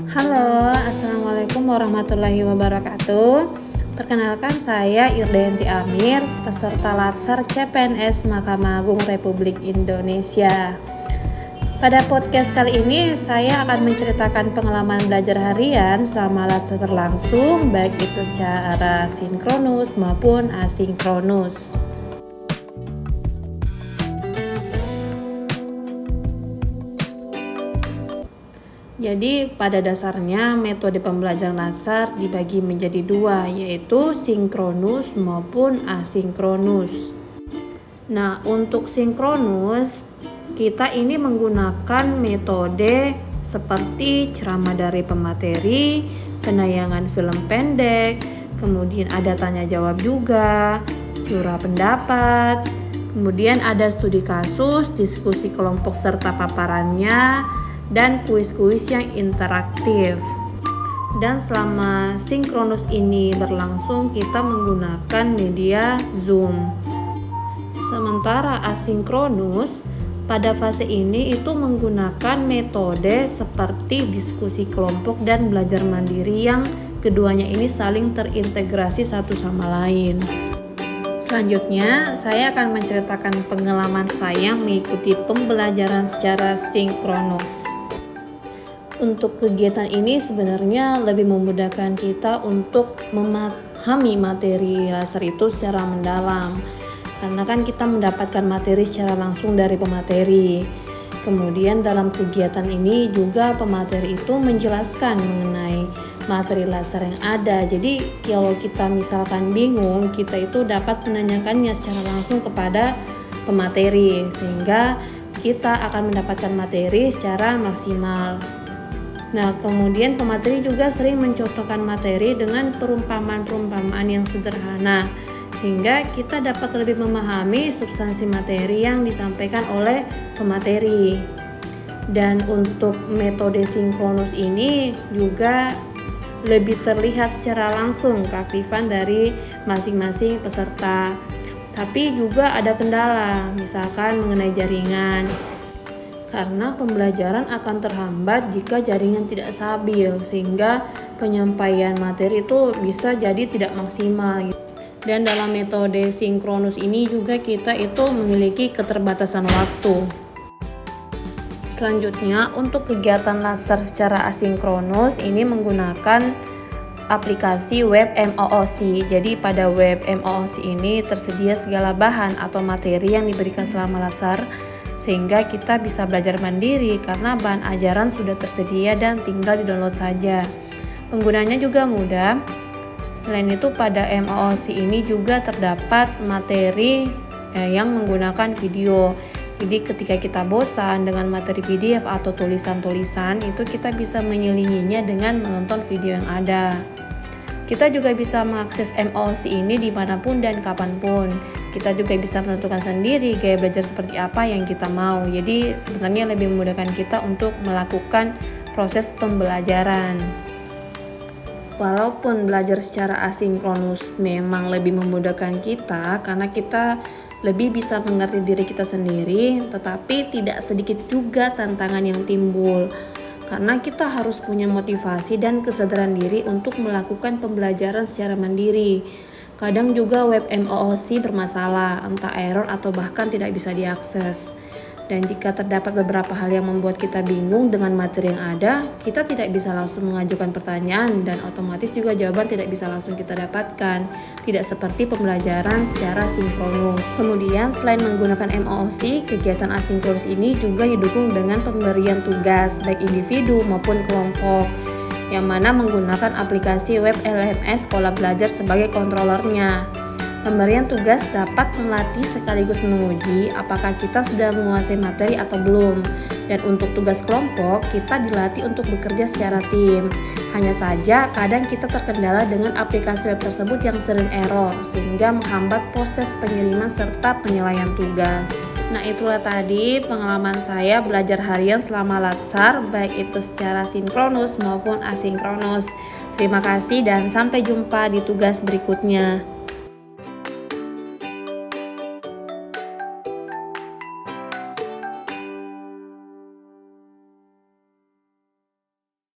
Halo, Assalamualaikum warahmatullahi wabarakatuh. Perkenalkan saya Irdayanti Amir, peserta Latsar CPNS Mahkamah Agung Republik Indonesia. Pada podcast kali ini saya akan menceritakan pengalaman belajar harian selama Latsar berlangsung, baik itu secara sinkronus maupun asinkronus. Jadi pada dasarnya metode pembelajaran Latsar dibagi menjadi dua, yaitu sinkronus maupun asinkronus. Nah, untuk sinkronus kita ini menggunakan metode seperti ceramah dari pemateri, penayangan film pendek, kemudian ada tanya jawab juga, curah pendapat, kemudian ada studi kasus, diskusi kelompok serta paparannya, dan kuis-kuis yang interaktif. Dan selama sinkronus ini berlangsung, kita menggunakan media Zoom. Sementara asinkronus pada fase ini itu menggunakan metode seperti diskusi kelompok dan belajar mandiri yang keduanya ini saling terintegrasi satu sama lain. Selanjutnya, saya akan menceritakan pengalaman saya mengikuti pembelajaran secara sinkronus. Untuk kegiatan ini sebenarnya lebih memudahkan kita untuk memahami materi Latsar itu secara mendalam, karena kan kita mendapatkan materi secara langsung dari pemateri. Kemudian dalam kegiatan ini juga pemateri itu menjelaskan mengenai materi Latsar yang ada. Jadi kalau kita misalkan bingung, kita itu dapat menanyakannya secara langsung kepada pemateri, sehingga kita akan mendapatkan materi secara maksimal. Nah, kemudian pemateri juga sering mencontohkan materi dengan perumpamaan-perumpamaan yang sederhana, sehingga kita dapat lebih memahami substansi materi yang disampaikan oleh pemateri. Dan untuk metode sinkronus ini juga lebih terlihat secara langsung keaktifan dari masing-masing peserta. Tapi juga ada kendala, misalkan mengenai jaringan. Karena pembelajaran akan terhambat jika jaringan tidak stabil, sehingga penyampaian materi itu bisa jadi tidak maksimal. Dan dalam metode sinkronus ini juga kita itu memiliki keterbatasan waktu. Selanjutnya, untuk kegiatan Latsar secara asinkronus ini menggunakan aplikasi web MOOC. Jadi pada web MOOC ini tersedia segala bahan atau materi yang diberikan selama Latsar, sehingga kita bisa belajar mandiri karena bahan ajaran sudah tersedia dan tinggal di-download saja. Penggunanya juga mudah. Selain itu pada MOOC ini juga terdapat materi yang menggunakan video. Jadi ketika kita bosan dengan materi PDF atau tulisan-tulisan, itu kita bisa menyelinginya dengan menonton video yang ada. Kita juga bisa mengakses MOOC ini dimanapun dan kapanpun. Kita juga bisa menentukan sendiri gaya belajar seperti apa yang kita mau. Jadi sebenarnya lebih memudahkan kita untuk melakukan proses pembelajaran. Walaupun belajar secara asinkronus memang lebih memudahkan kita karena kita lebih bisa mengerti diri kita sendiri, tetapi tidak sedikit juga tantangan yang timbul. Karena kita harus punya motivasi dan kesadaran diri untuk melakukan pembelajaran secara mandiri. Kadang juga web MOOC bermasalah, entah error atau bahkan tidak bisa diakses. Dan jika terdapat beberapa hal yang membuat kita bingung dengan materi yang ada, kita tidak bisa langsung mengajukan pertanyaan dan otomatis juga jawaban tidak bisa langsung kita dapatkan. Tidak seperti pembelajaran secara sinkronus. Kemudian selain menggunakan MOOC, kegiatan asinkronus ini juga didukung dengan pemberian tugas baik individu maupun kelompok, yang mana menggunakan aplikasi web LMS Sekolah Belajar sebagai kontrolernya. Pemberian tugas dapat melatih sekaligus menguji apakah kita sudah menguasai materi atau belum. Dan untuk tugas kelompok, kita dilatih untuk bekerja secara tim. Hanya saja, kadang kita terkendala dengan aplikasi web tersebut yang sering error, sehingga menghambat proses pengiriman serta penilaian tugas. Nah, itulah tadi pengalaman saya belajar harian selama Latsar, baik itu secara sinkronus maupun asinkronus. Terima kasih dan sampai jumpa di tugas berikutnya.